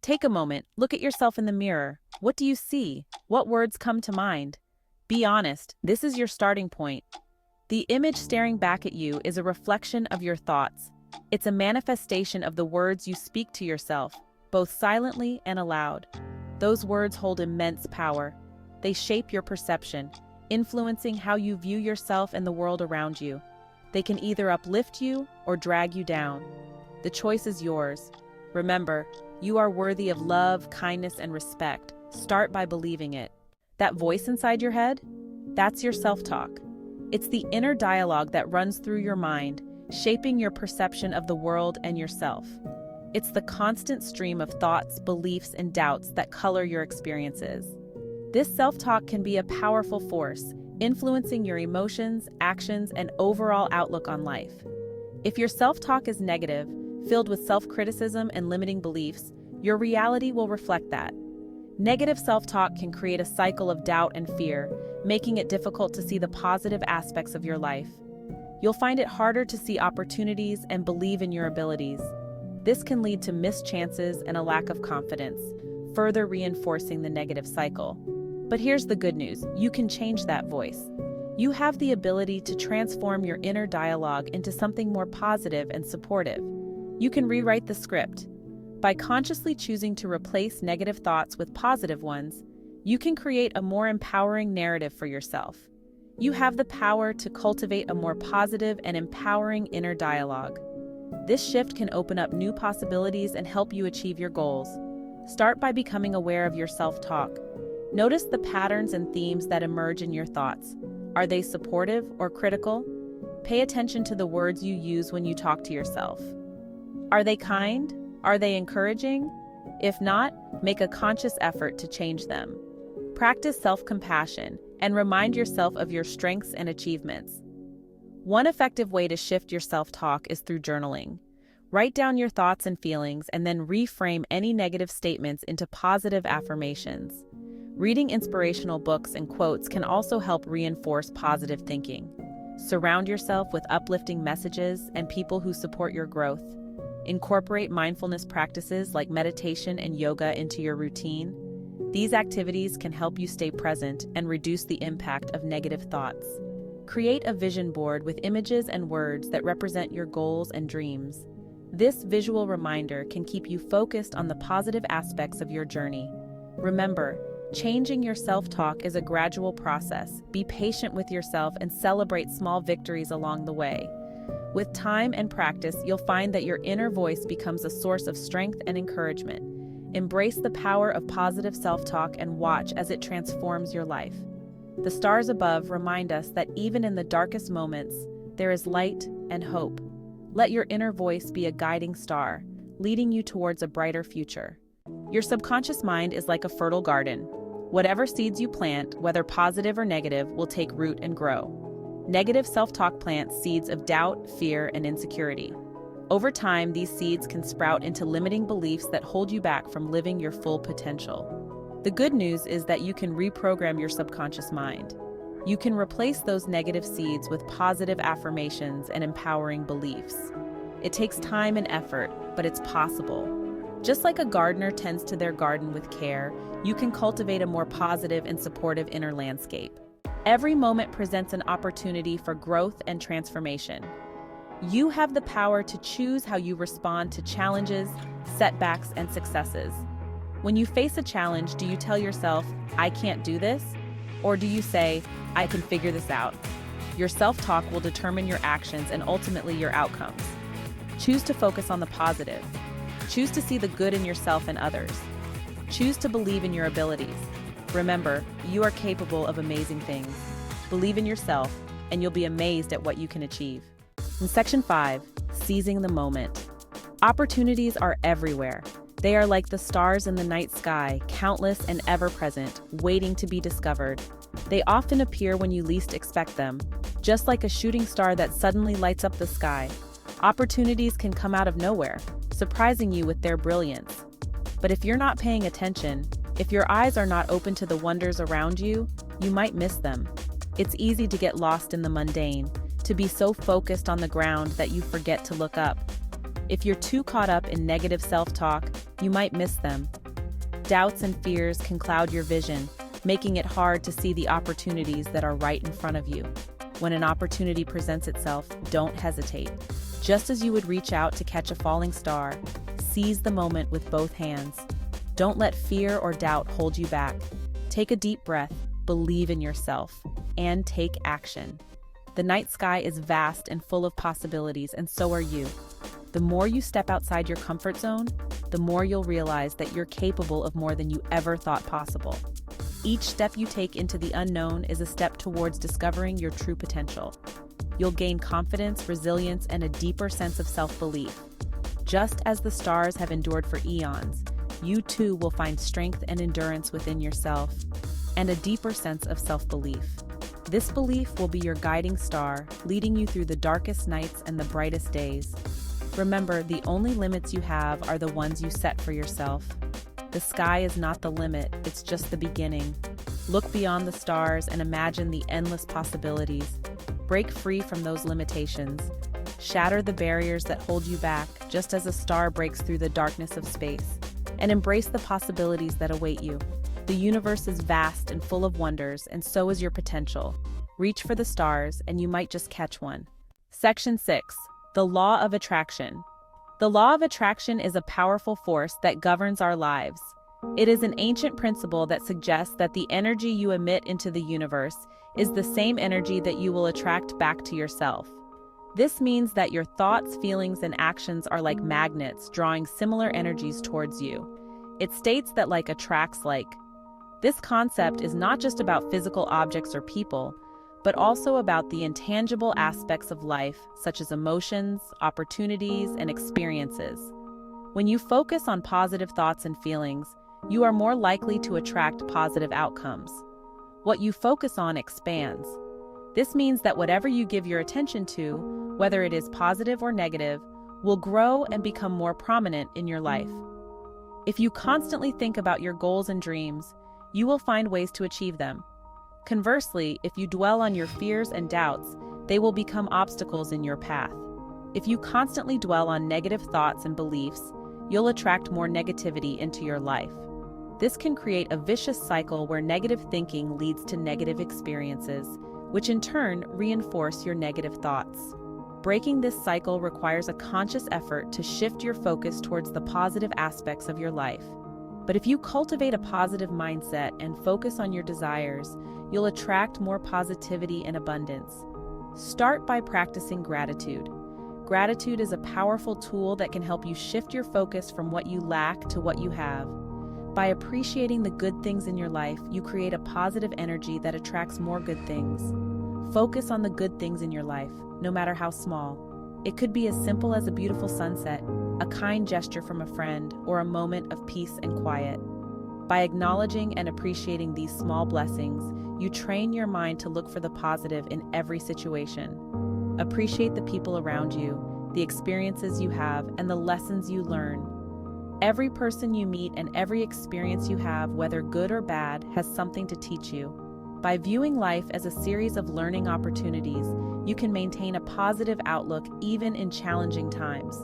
Take a moment, look at yourself in the mirror. What do you see? What words come to mind? Be honest, this is your starting point. The image staring back at you is a reflection of your thoughts. It's a manifestation of the words you speak to yourself, both silently and aloud. Those words hold immense power. They shape your perception, influencing how you view yourself and the world around you. They can either uplift you or drag you down. The choice is yours. Remember, you are worthy of love, kindness, and respect. Start by believing it. That voice inside your head? That's your self-talk. It's the inner dialogue that runs through your mind, shaping your perception of the world and yourself. It's the constant stream of thoughts, beliefs, and doubts that color your experiences. This self-talk can be a powerful force, influencing your emotions, actions, and overall outlook on life. If your self-talk is negative, filled with self-criticism and limiting beliefs, your reality will reflect that. Negative self-talk can create a cycle of doubt and fear, making it difficult to see the positive aspects of your life. You'll find it harder to see opportunities and believe in your abilities. This can lead to missed chances and a lack of confidence, further reinforcing the negative cycle. But here's the good news: you can change that voice. You have the ability to transform your inner dialogue into something more positive and supportive. You can rewrite the script. By consciously choosing to replace negative thoughts with positive ones, you can create a more empowering narrative for yourself. You have the power to cultivate a more positive and empowering inner dialogue. This shift can open up new possibilities and help you achieve your goals. Start by becoming aware of your self-talk. Notice the patterns and themes that emerge in your thoughts. Are they supportive or critical? Pay attention to the words you use when you talk to yourself. Are they kind? Are they encouraging? If not, make a conscious effort to change them. Practice self-compassion and remind yourself of your strengths and achievements. One effective way to shift your self-talk is through journaling. Write down your thoughts and feelings and then reframe any negative statements into positive affirmations. Reading inspirational books and quotes can also help reinforce positive thinking. Surround yourself with uplifting messages and people who support your growth. Incorporate mindfulness practices like meditation and yoga into your routine. These activities can help you stay present and reduce the impact of negative thoughts. Create a vision board with images and words that represent your goals and dreams. This visual reminder can keep you focused on the positive aspects of your journey. Remember, changing your self-talk is a gradual process. Be patient with yourself and celebrate small victories along the way. With time and practice, you'll find that your inner voice becomes a source of strength and encouragement. Embrace the power of positive self-talk and watch as it transforms your life. The stars above remind us that even in the darkest moments, there is light and hope. Let your inner voice be a guiding star, leading you towards a brighter future. Your subconscious mind is like a fertile garden. Whatever seeds you plant, whether positive or negative, will take root and grow. Negative self-talk plants seeds of doubt, fear, and insecurity. Over time, these seeds can sprout into limiting beliefs that hold you back from living your full potential. The good news is that you can reprogram your subconscious mind. You can replace those negative seeds with positive affirmations and empowering beliefs. It takes time and effort, but it's possible. Just like a gardener tends to their garden with care, you can cultivate a more positive and supportive inner landscape. Every moment presents an opportunity for growth and transformation. You have the power to choose how you respond to challenges, setbacks, and successes. When you face a challenge, do you tell yourself, "I can't do this?" Or do you say, "I can figure this out"? Your self-talk will determine your actions and ultimately your outcomes. Choose to focus on the positive. Choose to see the good in yourself and others. Choose to believe in your abilities. Remember, you are capable of amazing things. Believe in yourself, and you'll be amazed at what you can achieve. In Section 5, Seizing the Moment. Opportunities are everywhere. They are like the stars in the night sky, countless and ever-present, waiting to be discovered. They often appear when you least expect them, just like a shooting star that suddenly lights up the sky. Opportunities can come out of nowhere, surprising you with their brilliance. But if you're not paying attention, if your eyes are not open to the wonders around you, you might miss them. It's easy to get lost in the mundane, to be so focused on the ground that you forget to look up. If you're too caught up in negative self-talk, you might miss them. Doubts and fears can cloud your vision, making it hard to see the opportunities that are right in front of you. When an opportunity presents itself, don't hesitate. Just as you would reach out to catch a falling star, seize the moment with both hands. Don't let fear or doubt hold you back. Take a deep breath, believe in yourself, and take action. The night sky is vast and full of possibilities, and so are you. The more you step outside your comfort zone, the more you'll realize that you're capable of more than you ever thought possible. Each step you take into the unknown is a step towards discovering your true potential. You'll gain confidence, resilience, and a deeper sense of self-belief. Just as the stars have endured for eons, you too will find strength and endurance within yourself, and a deeper sense of self-belief. This belief will be your guiding star, leading you through the darkest nights and the brightest days. Remember, the only limits you have are the ones you set for yourself. The sky is not the limit, it's just the beginning. Look beyond the stars and imagine the endless possibilities. Break free from those limitations. Shatter the barriers that hold you back, just as a star breaks through the darkness of space. And embrace the possibilities that await you. The universe is vast and full of wonders, and so is your potential. Reach for the stars, and you might just catch one. Section 6. The Law of Attraction. The law of attraction is a powerful force that governs our lives. It is an ancient principle that suggests that the energy you emit into the universe is the same energy that you will attract back to yourself. This means that your thoughts, feelings, and actions are like magnets drawing similar energies towards you. It states that like attracts like. This concept is not just about physical objects or people, but also about the intangible aspects of life, such as emotions, opportunities, and experiences. When you focus on positive thoughts and feelings, you are more likely to attract positive outcomes. What you focus on expands. This means that whatever you give your attention to, whether it is positive or negative, will grow and become more prominent in your life. If you constantly think about your goals and dreams, you will find ways to achieve them. Conversely, if you dwell on your fears and doubts, they will become obstacles in your path. If you constantly dwell on negative thoughts and beliefs, you'll attract more negativity into your life. This can create a vicious cycle where negative thinking leads to negative experiences, which in turn reinforce your negative thoughts. Breaking this cycle requires a conscious effort to shift your focus towards the positive aspects of your life. But if you cultivate a positive mindset and focus on your desires, you'll attract more positivity and abundance. Start by practicing gratitude. Gratitude is a powerful tool that can help you shift your focus from what you lack to what you have. By appreciating the good things in your life, you create a positive energy that attracts more good things. Focus on the good things in your life, no matter how small. It could be as simple as a beautiful sunset, a kind gesture from a friend, or a moment of peace and quiet. By acknowledging and appreciating these small blessings, you train your mind to look for the positive in every situation. Appreciate the people around you, the experiences you have, and the lessons you learn. Every person you meet and every experience you have, whether good or bad, has something to teach you. By viewing life as a series of learning opportunities, you can maintain a positive outlook even in challenging times.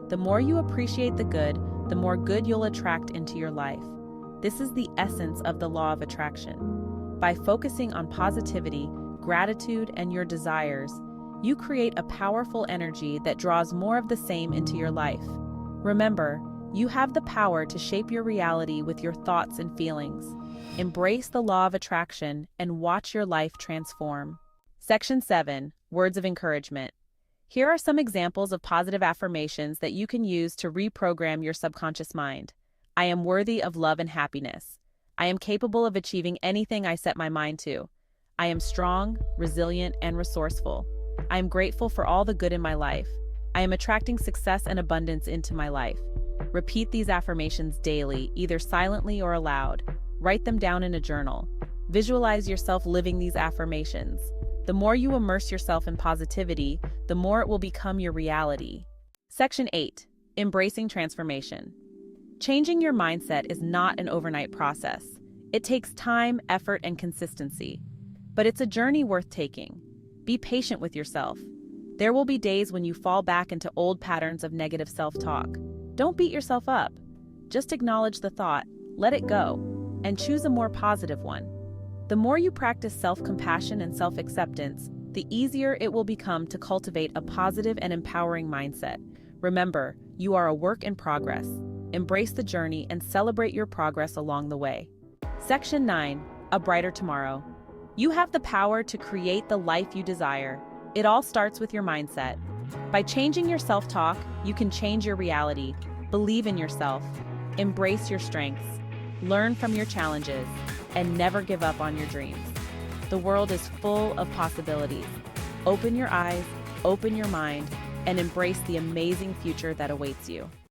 The more you appreciate the good, the more good you'll attract into your life. This is the essence of the law of attraction. By focusing on positivity, gratitude, and your desires, you create a powerful energy that draws more of the same into your life. Remember, you have the power to shape your reality with your thoughts and feelings. Embrace the law of attraction and watch your life transform. Section 7. Words of encouragement. Here are some examples of positive affirmations that you can use to reprogram your subconscious mind. I am worthy of love and happiness. I am capable of achieving anything I set my mind to. I am strong, resilient, and resourceful. I am grateful for all the good in my life. I am attracting success and abundance into my life. Repeat these affirmations daily, either silently or aloud. Write them down in a journal. Visualize yourself living these affirmations. The more you immerse yourself in positivity, the more it will become your reality. Section 8. Embracing transformation. Changing your mindset is not an overnight process. It takes time, effort, and consistency. But it's a journey worth taking. Be patient with yourself. There will be days when you fall back into old patterns of negative self-talk. Don't beat yourself up. Just acknowledge the thought, let it go, and choose a more positive one. The more you practice self-compassion and self-acceptance, the easier it will become to cultivate a positive and empowering mindset. Remember, you are a work in progress. Embrace the journey and celebrate your progress along the way. Section 9. A brighter tomorrow. You have the power to create the life you desire. It all starts with your mindset. By changing your self-talk, you can change your reality. Believe in yourself. Embrace your strengths. Learn from your challenges. And never give up on your dreams. The world is full of possibilities. Open your eyes, open your mind, and embrace the amazing future that awaits you.